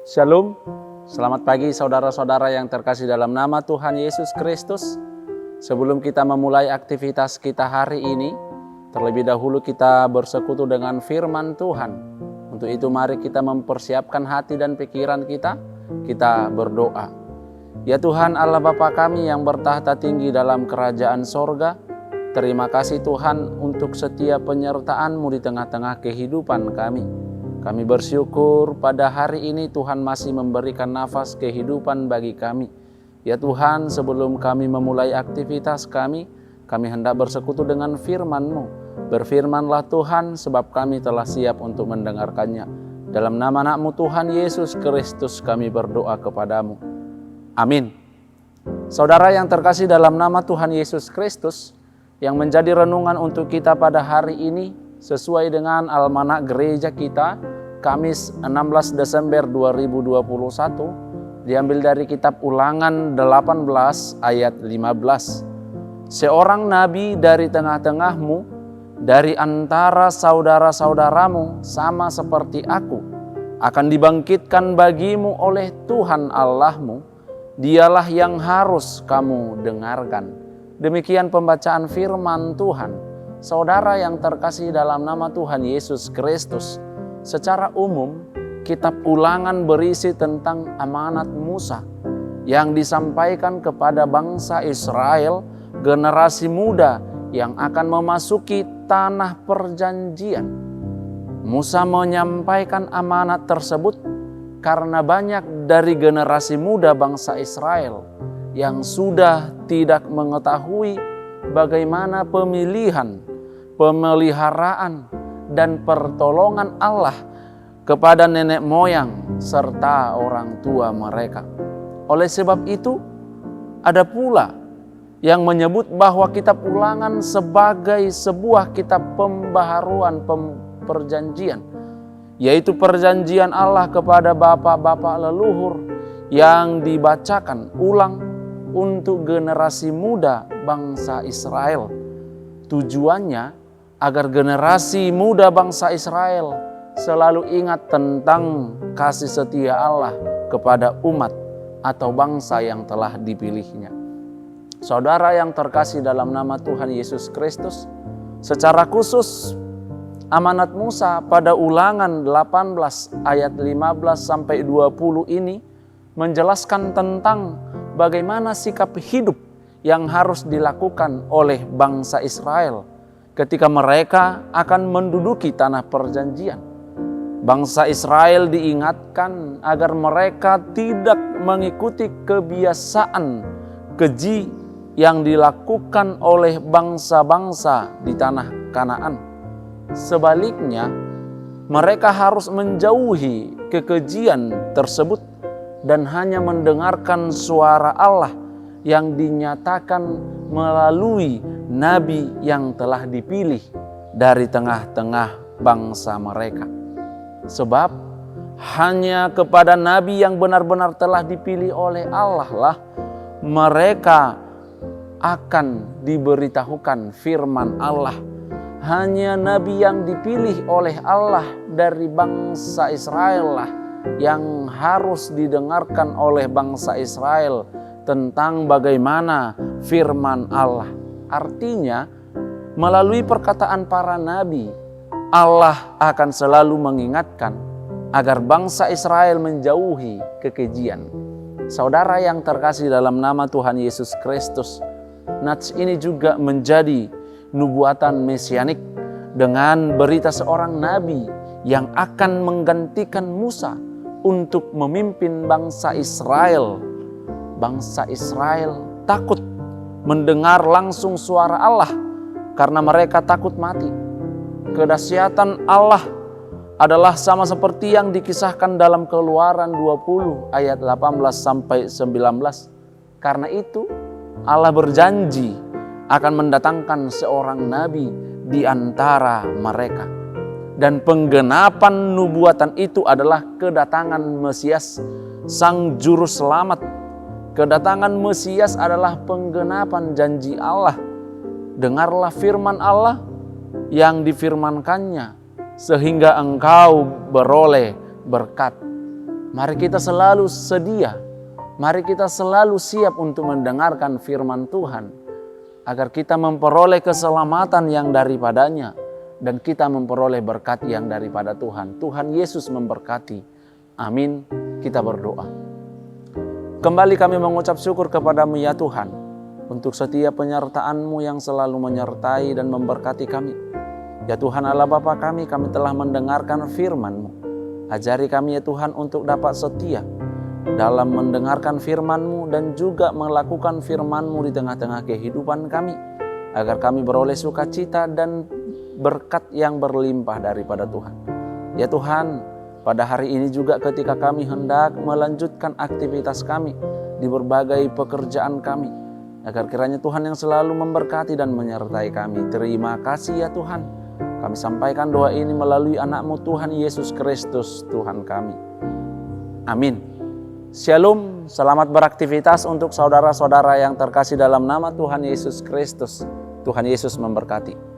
Shalom, selamat pagi saudara-saudara yang terkasih dalam nama Tuhan Yesus Kristus. Sebelum kita memulai aktivitas kita hari ini, terlebih dahulu kita bersekutu dengan firman Tuhan. Untuk itu mari kita mempersiapkan hati dan pikiran kita berdoa. Ya Tuhan Allah Bapa kami yang bertahta tinggi dalam kerajaan sorga, terima kasih Tuhan untuk setiap penyertaan-Mu di tengah-tengah kehidupan kami. Kami bersyukur pada hari ini Tuhan masih memberikan nafas kehidupan bagi kami. Ya Tuhan, sebelum kami memulai aktivitas kami hendak bersekutu dengan firman-Mu. Berfirmanlah Tuhan, sebab kami telah siap untuk mendengarkannya. Dalam nama anak-Mu Tuhan Yesus Kristus kami berdoa kepadamu. Amin. Saudara yang terkasih dalam nama Tuhan Yesus Kristus, yang menjadi renungan untuk kita pada hari ini sesuai dengan almanak gereja kita, Kamis 16 Desember 2021, diambil dari kitab Ulangan 18 ayat 15. Seorang nabi dari tengah-tengahmu, dari antara saudara-saudaramu, sama seperti aku, akan dibangkitkan bagimu oleh Tuhan Allahmu. Dialah yang harus kamu dengarkan. Demikian pembacaan firman Tuhan. Saudara yang terkasih dalam nama Tuhan Yesus Kristus, secara umum kitab Ulangan berisi tentang amanat Musa yang disampaikan kepada bangsa Israel, generasi muda yang akan memasuki tanah perjanjian. Musa menyampaikan amanat tersebut karena banyak dari generasi muda bangsa Israel yang sudah tidak mengetahui bagaimana pemeliharaan dan pertolongan Allah kepada nenek moyang serta orang tua mereka. Oleh sebab itu, ada pula yang menyebut bahwa kitab Ulangan sebagai sebuah kitab pembaharuan perjanjian, yaitu perjanjian Allah kepada bapak-bapak leluhur yang dibacakan ulang untuk generasi muda bangsa Israel. Tujuannya agar generasi muda bangsa Israel selalu ingat tentang kasih setia Allah kepada umat atau bangsa yang telah dipilihnya. Saudara yang terkasih dalam nama Tuhan Yesus Kristus, secara khusus amanat Musa pada Ulangan 18 ayat 15 sampai 20 ini menjelaskan tentang bagaimana sikap hidup yang harus dilakukan oleh bangsa Israel ketika mereka akan menduduki tanah perjanjian. Bangsa Israel diingatkan agar mereka tidak mengikuti kebiasaan keji yang dilakukan oleh bangsa-bangsa di tanah Kanaan. Sebaliknya, mereka harus menjauhi kekejian tersebut dan hanya mendengarkan suara Allah yang dinyatakan melalui nabi yang telah dipilih dari tengah-tengah bangsa mereka. Sebab hanya kepada nabi yang benar-benar telah dipilih oleh Allah lah mereka akan diberitahukan firman Allah. Hanya nabi yang dipilih oleh Allah dari bangsa Israel lah yang harus didengarkan oleh bangsa Israel tentang bagaimana firman Allah. Artinya, melalui perkataan para nabi, Allah akan selalu mengingatkan agar bangsa Israel menjauhi kekejian. Saudara yang terkasih dalam nama Tuhan Yesus Kristus, nats ini juga menjadi nubuatan mesianik dengan berita seorang nabi yang akan menggantikan Musa untuk memimpin bangsa Israel. Bangsa Israel takut mendengar langsung suara Allah karena mereka takut mati. Kedahsyatan Allah adalah sama seperti yang dikisahkan dalam Keluaran 20 ayat 18 sampai 19. Karena itu Allah berjanji akan mendatangkan seorang nabi di antara mereka. Dan penggenapan nubuatan itu adalah kedatangan Mesias, Sang Juru Selamat. Kedatangan Mesias adalah penggenapan janji Allah. Dengarlah firman Allah yang difirmankannya, sehingga engkau beroleh berkat. Mari kita selalu sedia, mari kita selalu siap untuk mendengarkan firman Tuhan, agar kita memperoleh keselamatan yang daripadanya, dan kita memperoleh berkat yang daripada Tuhan. Tuhan Yesus memberkati. Amin. Kita berdoa. Kembali kami mengucap syukur kepadamu ya Tuhan, untuk setiap penyertaan-Mu yang selalu menyertai dan memberkati kami. Ya Tuhan Allah Bapa kami telah mendengarkan firman-Mu. Ajari kami ya Tuhan untuk dapat setia dalam mendengarkan firman-Mu dan juga melakukan firman-Mu di tengah-tengah kehidupan kami, agar kami beroleh sukacita dan berkat yang berlimpah daripada Tuhan. Ya Tuhan, pada hari ini juga ketika kami hendak melanjutkan aktivitas kami di berbagai pekerjaan kami, agar kiranya Tuhan yang selalu memberkati dan menyertai kami. Terima kasih ya Tuhan. Kami sampaikan doa ini melalui anak-Mu Tuhan Yesus Kristus Tuhan kami. Amin. Shalom, selamat beraktivitas untuk saudara-saudara yang terkasih dalam nama Tuhan Yesus Kristus. Tuhan Yesus memberkati.